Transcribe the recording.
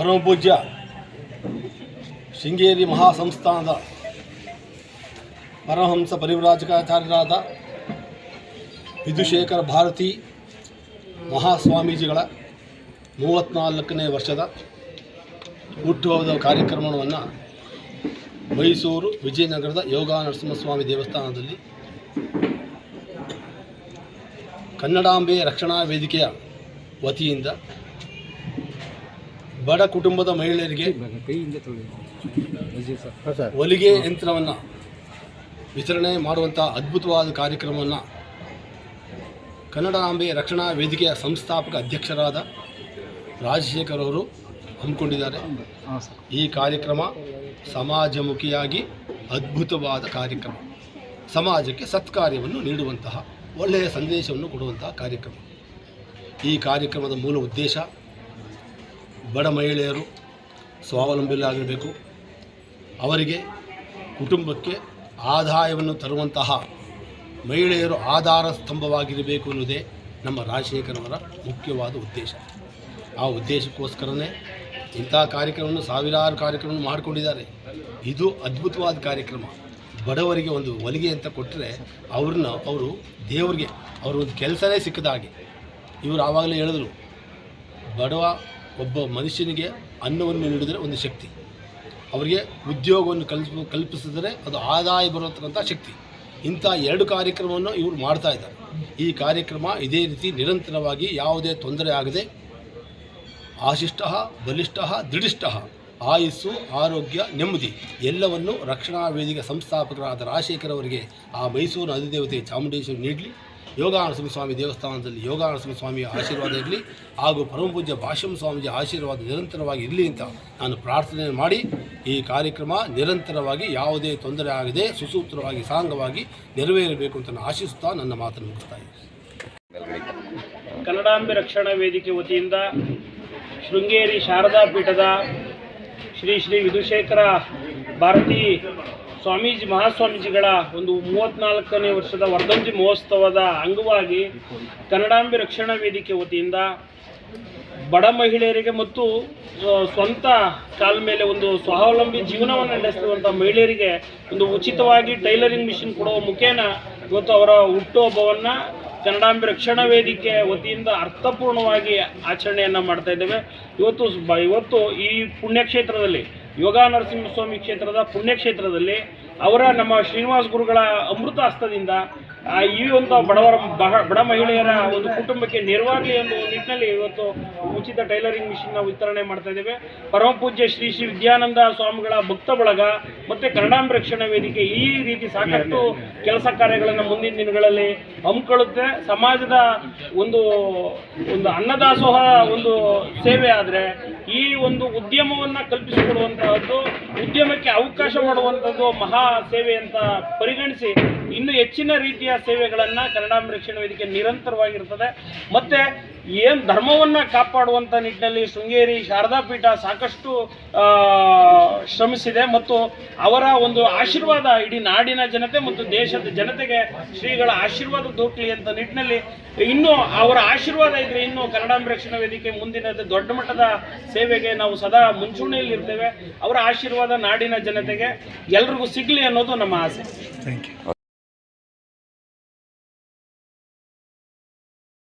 ಪರಮಪೂಜ್ಯ ಶೃಂಗೇರಿ ಮಹಾಸಂಸ್ಥಾನದ ಪರಮಹಂಸ ಪರಿವ್ರಾಜಕಾಚಾರ್ಯರಾದ ವಿಧುಶೇಖರ ಭಾರತಿ ಮಹಾಸ್ವಾಮೀಜಿಗಳ 34ನೇ ವರ್ಷದ ಹುಟ್ಟುಹಬ್ಬದ ಕಾರ್ಯಕ್ರಮವನ್ನು ಮೈಸೂರು ವಿಜಯನಗರದ ಯೋಗ ನರಸಿಂಹಸ್ವಾಮಿ ದೇವಸ್ಥಾನದಲ್ಲಿ ಕನ್ನಡಾಂಬೆ ರಕ್ಷಣಾ ವೇದಿಕೆಯ ವತಿಯಿಂದ ಬಡ ಕುಟುಂಬದ ಮಹಿಳೆಯರಿಗೆ ಹೊಲಿಗೆ ಯಂತ್ರವನ್ನು ವಿತರಣೆ ಮಾಡುವಂಥ ಅದ್ಭುತವಾದ ಕಾರ್ಯಕ್ರಮವನ್ನು ಕನ್ನಡಾಂಬೆ ರಕ್ಷಣಾ ವೇದಿಕೆಯ ಸಂಸ್ಥಾಪಕ ಅಧ್ಯಕ್ಷರಾದ ರಾಜಶೇಖರ್ ಅವರು ಹಮ್ಮಿಕೊಂಡಿದ್ದಾರೆ. ಈ ಕಾರ್ಯಕ್ರಮ ಸಮಾಜಮುಖಿಯಾಗಿ ಅದ್ಭುತವಾದ ಕಾರ್ಯಕ್ರಮ, ಸಮಾಜಕ್ಕೆ ಸತ್ಕಾರ್ಯವನ್ನು ನೀಡುವಂತಹ ಒಳ್ಳೆಯ ಸಂದೇಶವನ್ನು ಕೊಡುವಂತಹ ಕಾರ್ಯಕ್ರಮ. ಈ ಕಾರ್ಯಕ್ರಮದ ಮೂಲ ಉದ್ದೇಶ ಬಡ ಮಹಿಳೆಯರು ಸ್ವಾವಲಂಬಿಗಳಾಗಿರಬೇಕು, ಅವರಿಗೆ ಕುಟುಂಬಕ್ಕೆ ಆದಾಯವನ್ನು ತರುವಂತಹ ಮಹಿಳೆಯರು ಆಧಾರ ಸ್ತಂಭವಾಗಿರಬೇಕು ಅನ್ನೋದೇ ನಮ್ಮ ರಾಜಶೇಖರ್ ಅವರ ಮುಖ್ಯವಾದ ಉದ್ದೇಶ. ಆ ಉದ್ದೇಶಕ್ಕೋಸ್ಕರನೇ ಇಂಥ ಕಾರ್ಯಕ್ರಮವನ್ನು ಸಾವಿರಾರು ಕಾರ್ಯಕ್ರಮವನ್ನು ಮಾಡಿಕೊಂಡಿದ್ದಾರೆ. ಇದು ಅದ್ಭುತವಾದ ಕಾರ್ಯಕ್ರಮ. ಬಡವರಿಗೆ ಒಂದು ಹೊಲಿಗೆ ಅಂತ ಕೊಟ್ಟರೆ ಅವರು ದೇವರಿಗೆ ಒಂದು ಕೆಲಸನೇ ಸಿಕ್ಕದ ಹಾಗೆ. ಇವರು ಆವಾಗಲೇ ಹೇಳಿದ್ರು, ಬಡವ ಒಬ್ಬ ಮನುಷ್ಯನಿಗೆ ಅನ್ನವನ್ನು ನೀಡಿದರೆ ಒಂದು ಶಕ್ತಿ, ಅವರಿಗೆ ಉದ್ಯೋಗವನ್ನು ಕಲ್ಪಿಸಿದರೆ ಅದು ಆದಾಯ ಬರತಕ್ಕಂಥ ಶಕ್ತಿ. ಇಂಥ 2 ಕಾರ್ಯಕ್ರಮವನ್ನು ಇವರು ಮಾಡ್ತಾ ಇದ್ದಾರೆ. ಈ ಕಾರ್ಯಕ್ರಮ ಇದೇ ರೀತಿ ನಿರಂತರವಾಗಿ ಯಾವುದೇ ತೊಂದರೆ ಆಗದೆ ಆಶಿಷ್ಟ ಬಲಿಷ್ಠ ದೃಢಿಷ್ಠ ಆಯುಸ್ಸು ಆರೋಗ್ಯ ನೆಮ್ಮದಿ ಎಲ್ಲವನ್ನು ರಕ್ಷಣಾ ವೇದಿಕೆ ಸಂಸ್ಥಾಪಕರಾದ ರಾಜಶೇಖರ್ ಅವರಿಗೆ ಆ ಮೈಸೂರು ಅಧಿದೇವತೆ ಚಾಮುಂಡೇಶ್ವರಿ ನೀಡಲಿ. ಯೋಗ ನರಸಿಂಹಸ್ವಾಮಿ ದೇವಸ್ಥಾನದಲ್ಲಿ ಯೋಗ ನರಸಿಂಹಸ್ವಾಮಿಯ ಆಶೀರ್ವಾದ ಇರಲಿ, ಹಾಗೂ ಪರಮಪೂಜ್ಯ ಭಾಷ್ಯಂ ಸ್ವಾಮೀಜಿ ಆಶೀರ್ವಾದ ನಿರಂತರವಾಗಿ ಇರಲಿ ಅಂತ ನಾನು ಪ್ರಾರ್ಥನೆ ಮಾಡಿ ಈ ಕಾರ್ಯಕ್ರಮ ನಿರಂತರವಾಗಿ ಯಾವುದೇ ತೊಂದರೆ ಆಗದೆ ಸುಸೂತ್ರವಾಗಿ ಸಾಂಗವಾಗಿ ನೆರವೇರಬೇಕು ಅಂತ ನಾನು ಆಶಿಸುತ್ತಾ ನನ್ನ ಮಾತನ್ನು ಮುಗಿಸ್ತಾ ಇದ್ದೀನಿ. ಕನ್ನಡಾಂಬೆ ರಕ್ಷಣಾ ವೇದಿಕೆ ವತಿಯಿಂದ ಶೃಂಗೇರಿ ಶಾರದಾ ಪೀಠದ ಶ್ರೀ ಶ್ರೀ ವಿಧುಶೇಖರ ಭಾರತಿ ಮಹಾಸ್ವಾಮೀಜಿಗಳ ಒಂದು 34ನೇ ವರ್ಷದ ವರ್ಧಂತಿ ಮಹೋತ್ಸವದ ಅಂಗವಾಗಿ ಕನ್ನಡಾಂಬೆ ರಕ್ಷಣಾ ವೇದಿಕೆ ವತಿಯಿಂದ ಬಡ ಮಹಿಳೆಯರಿಗೆ ಮತ್ತು ಸ್ವಂತ ಕಾಲ ಮೇಲೆ ಒಂದು ಸ್ವಾವಲಂಬಿ ಜೀವನವನ್ನು ನಡೆಸುವಂಥ ಮಹಿಳೆಯರಿಗೆ ಒಂದು ಉಚಿತವಾಗಿ ಟೈಲರಿಂಗ್ ಮಿಷಿನ್ ಕೊಡುವ ಮುಖೇನ ಇವತ್ತು ಅವರ ಹುಟ್ಟುಹಬ್ಬವನ್ನು ಕನ್ನಡಾಂಬೆ ರಕ್ಷಣಾ ವೇದಿಕೆ ವತಿಯಿಂದ ಅರ್ಥಪೂರ್ಣವಾಗಿ ಆಚರಣೆಯನ್ನು ಮಾಡ್ತಾ ಇದ್ದೇವೆ. ಇವತ್ತು ಈ ಪುಣ್ಯಕ್ಷೇತ್ರದಲ್ಲಿ ಯೋಗ ನರಸಿಂಹಸ್ವಾಮಿ ಕ್ಷೇತ್ರದ ಪುಣ್ಯಕ್ಷೇತ್ರದಲ್ಲಿ ನಮ್ಮ ಶ್ರೀನಿವಾಸ ಗುರುಗಳ ಅಮೃತ ಹಸ್ತದಿಂದ ಈ ಒಂದು ಬಡ ಮಹಿಳೆಯರ ಒಂದು ಕುಟುಂಬಕ್ಕೆ ನೆರವಾಗಲಿ ಒಂದು ನಿಟ್ಟಿನಲ್ಲಿ ಇವತ್ತು ಉಚಿತ ಟೈಲರಿಂಗ್ ಮಿಷಿನ್ನ ವಿತರಣೆ ಮಾಡ್ತಾ ಇದ್ದೇವೆ. ಪರಮಪೂಜ್ಯ ಶ್ರೀ ಶ್ರೀ ವಿದ್ಯಾನಂದ ಸ್ವಾಮಿಗಳ ಭಕ್ತ ಬಳಗ ಮತ್ತು ಕನ್ನಡಾಂಬೆ ರಕ್ಷಣಾ ವೇದಿಕೆ ಈ ರೀತಿ ಸಾಕಷ್ಟು ಕೆಲಸ ಕಾರ್ಯಗಳನ್ನು ಮುಂದಿನ ದಿನಗಳಲ್ಲಿ ಹಮ್ಮಿಕೊಳ್ಳುತ್ತೆ. ಸಮಾಜದ ಒಂದು ಅನ್ನದಾಸೋಹ ಒಂದು ಸೇವೆ ಆದರೆ ಈ ಒಂದು ಉದ್ಯಮವನ್ನು ಕಲ್ಪಿಸಿಕೊಡುವಂತಹದ್ದು, ಉದ್ಯಮಕ್ಕೆ ಅವಕಾಶ ಮಾಡುವಂಥದ್ದು ಮಹಾ ಸೇವೆ ಅಂತ ಪರಿಗಣಿಸಿ ಇನ್ನೂ ಹೆಚ್ಚಿನ ರೀತಿಯ ಸೇವೆಗಳನ್ನು ಕನ್ನಡಾಂಬೆ ರಕ್ಷಣಾ ವೇದಿಕೆ ನಿರಂತರವಾಗಿರ್ತದೆ. ಮತ್ತು ಧರ್ಮವನ್ನು ಕಾಪಾಡುವಂಥ ನಿಟ್ಟಿನಲ್ಲಿ ಶೃಂಗೇರಿ ಶಾರದಾ ಪೀಠ ಸಾಕಷ್ಟು ಶ್ರಮಿಸಿದೆ ಮತ್ತು ಅವರ ಒಂದು ಆಶೀರ್ವಾದ ಇಡೀ ನಾಡಿನ ಜನತೆ ಮತ್ತು ದೇಶದ ಜನತೆಗೆ ಶ್ರೀಗಳ ಆಶೀರ್ವಾದ ದೊರಕಲಿ ಅಂತ ನಿಟ್ಟಿನಲ್ಲಿ ಇನ್ನೂ ಅವರ ಆಶೀರ್ವಾದ ಇದ್ದರೆ ಇನ್ನೂ ಕನ್ನಡಾಂಬೆ ರಕ್ಷಣಾ ವೇದಿಕೆ ಮುಂದಿನ ದೊಡ್ಡ ಮಟ್ಟದ ಸೇವೆಗೆ ನಾವು ಸದಾ ಮುಂಚೂಣಿಯಲ್ಲಿರ್ತೇವೆ. ಅವರ ಆಶೀರ್ವಾದ ನಾಡಿನ ಜನತೆಗೆ ಎಲ್ರಿಗೂ ಸಿಗಲಿ ಅನ್ನೋದು ನಮ್ಮ ಆಸೆ. Thank you.